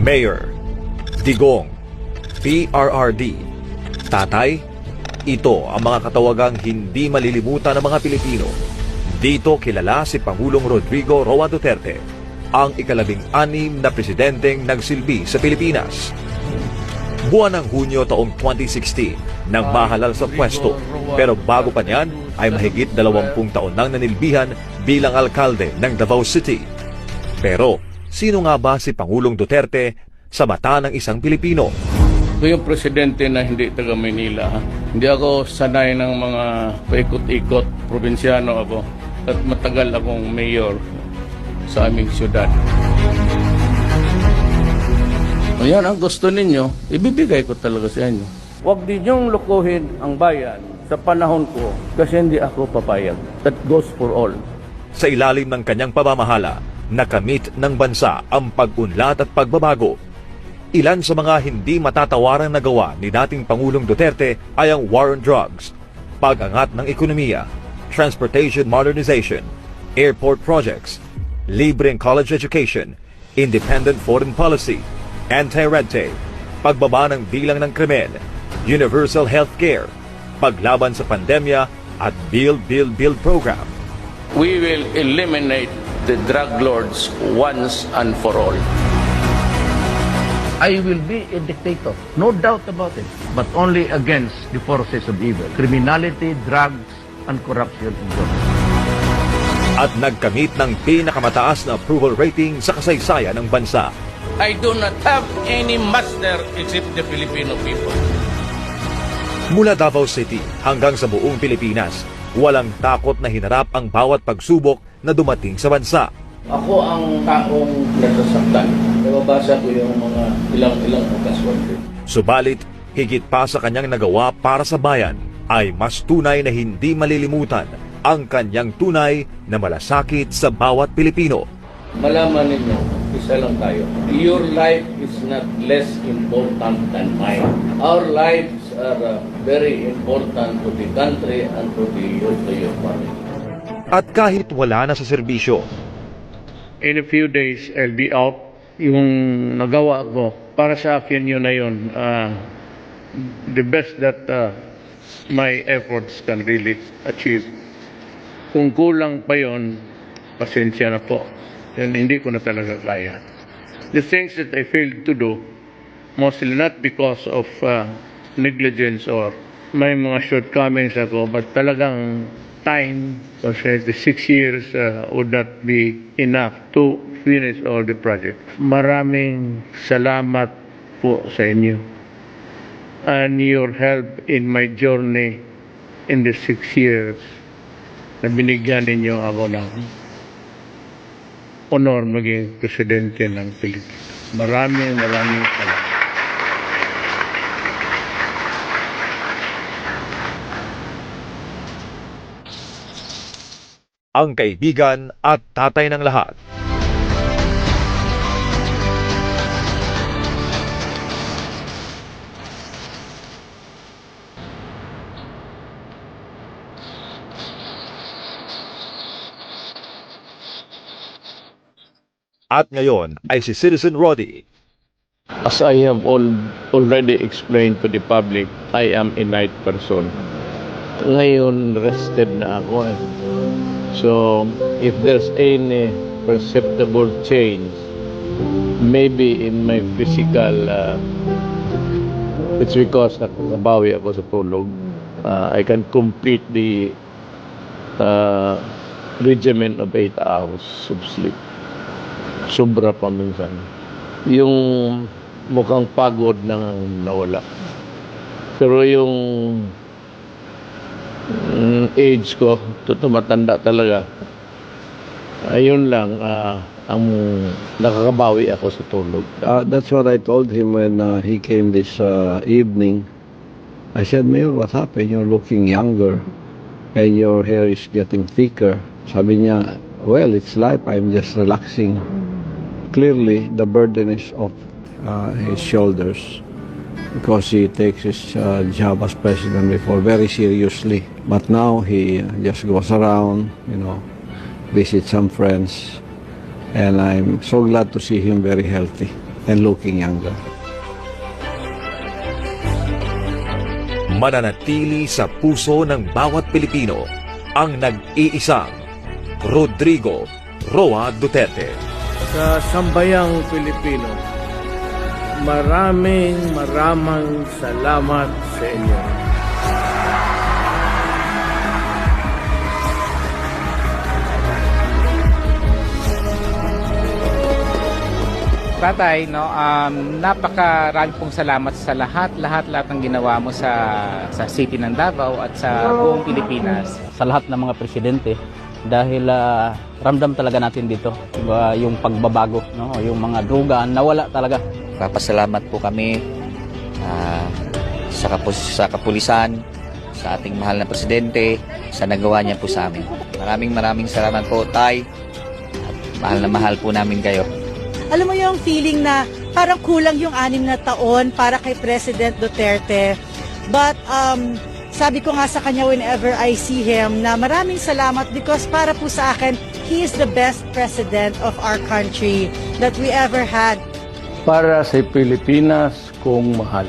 Mayor, Digong, PRRD, Tatay, ito ang mga katawagang hindi malilimutan ng mga Pilipino. Dito kilala si Pangulong Rodrigo Roa Duterte, ang ika-16 na presidenteng nagsilbi sa Pilipinas. Buwan ng Hunyo taong 2016 nang mahalal sa pwesto, pero bago pa niyan ay mahigit 20 taon nang nanilbihan bilang alkalde ng Davao City. Pero sino nga ba si Pangulong Duterte sa mata ng isang Pilipino? Ako yung presidente na hindi taga Manila. Hindi ako sanay ng mga paikot-ikot. Probinsyano ako at matagal akong mayor sa aming syudad. Ayan ang gusto ninyo, ibibigay ko talaga sa inyo. Huwag din niyong lukuhin ang bayan sa panahon ko kasi hindi ako papayag. That goes for all. Sa ilalim ng kanyang pamamahala, nakamit ng bansa ang pag-unlad at pagbabago. Ilan sa mga hindi matatawarang nagawa ni dating Pangulong Duterte ay ang war on drugs, pag-angat ng ekonomiya, transportation modernization, airport projects, libreng college education, independent foreign policy, anti-red tape, pagbaba ng bilang ng krimen, universal health care, paglaban sa pandemya at Build program. We will eliminate the drug lords once and for all. I will be a dictator, no doubt about it, but only against the forces of evil, criminality, drugs, and corruption in government. At nagkamit ng pinakamataas na approval rating sa kasaysayan ng bansa. I do not have any master except the Filipino people. Mula Davao City hanggang sa buong Pilipinas, walang takot na hinarap ang bawat pagsubok na dumating sa bansa. Ako ang taong nasasaktan. Nababasa ko yung mga ilang okasyon. Subalit, higit pa sa kanyang nagawa para sa bayan, ay mas tunay na hindi malilimutan ang kanyang tunay na malasakit sa bawat Pilipino. Malaman ninyo, isa lang tayo. Your life is not less important than mine. Our lives are very important to the country and to your family. At kahit wala na sa serbisyo, In a few days, I'll be out. Yung nagawa ko, para sa akin yun na yun. The best that my efforts can really achieve. Kung kulang pa yun, pasensya na po. Yan, hindi ko na talaga kaya. The things that I failed to do, mostly not because of negligence or may mga shortcomings ako, but talagang time, kasi the 6 years would not be enough to finish all the project. Maraming salamat po sa inyo and your help in my journey in the 6 years na binigyan ninyo ako ng honor maging presidente ng Pilipinas. Maraming salamat. ang kaibigan at tatay ng lahat. At ngayon ay si Citizen Roddy. As I have already explained to the public, I am a night person. Ngayon, rested na ako. So, if there's any perceptible change, maybe in my physical, it's because nakabawi ako sa tulog. I can complete the regimen of 8 hours of sleep. Sobra pa minsan. Yung mukhang pagod nang nawala. Pero yung age ko, tumatanda talaga. Ayun lang, ang nakakabawi ako sa tulog. That's what I told him when he came this evening. I said, Mayor, what happened? You're looking younger and your hair is getting thicker. Sabi niya, well, it's life. I'm just relaxing. Clearly, the burden is off his shoulders because he takes his job as president before very seriously. But now he just goes around, visits some friends, and I'm so glad to see him very healthy. and looking younger. Mananatili sa puso ng bawat Pilipino ang nag-iisang Rodrigo Roa Duterte. Sa sambayang Pilipino, maraming salamat sa inyo. Tatay, no, napakarami pong salamat sa lahat ng ginawa mo sa city ng Davao at sa buong Pilipinas. Sa lahat ng mga presidente dahil ramdam talaga natin dito yung pagbabago, no, yung mga droga nawala talaga. Papasalamat po kami sa kapulisan, sa ating mahal na presidente, sa nagawa niya po sa amin. Maraming salamat po, Tay. At mahal po namin kayo. Alam mo yung feeling na parang kulang yung 6 na taon para kay President Duterte. But sabi ko nga sa kanya whenever I see him na maraming salamat because para po sa akin, he is the best president of our country that we ever had. Para sa Pilipinas kong mahal.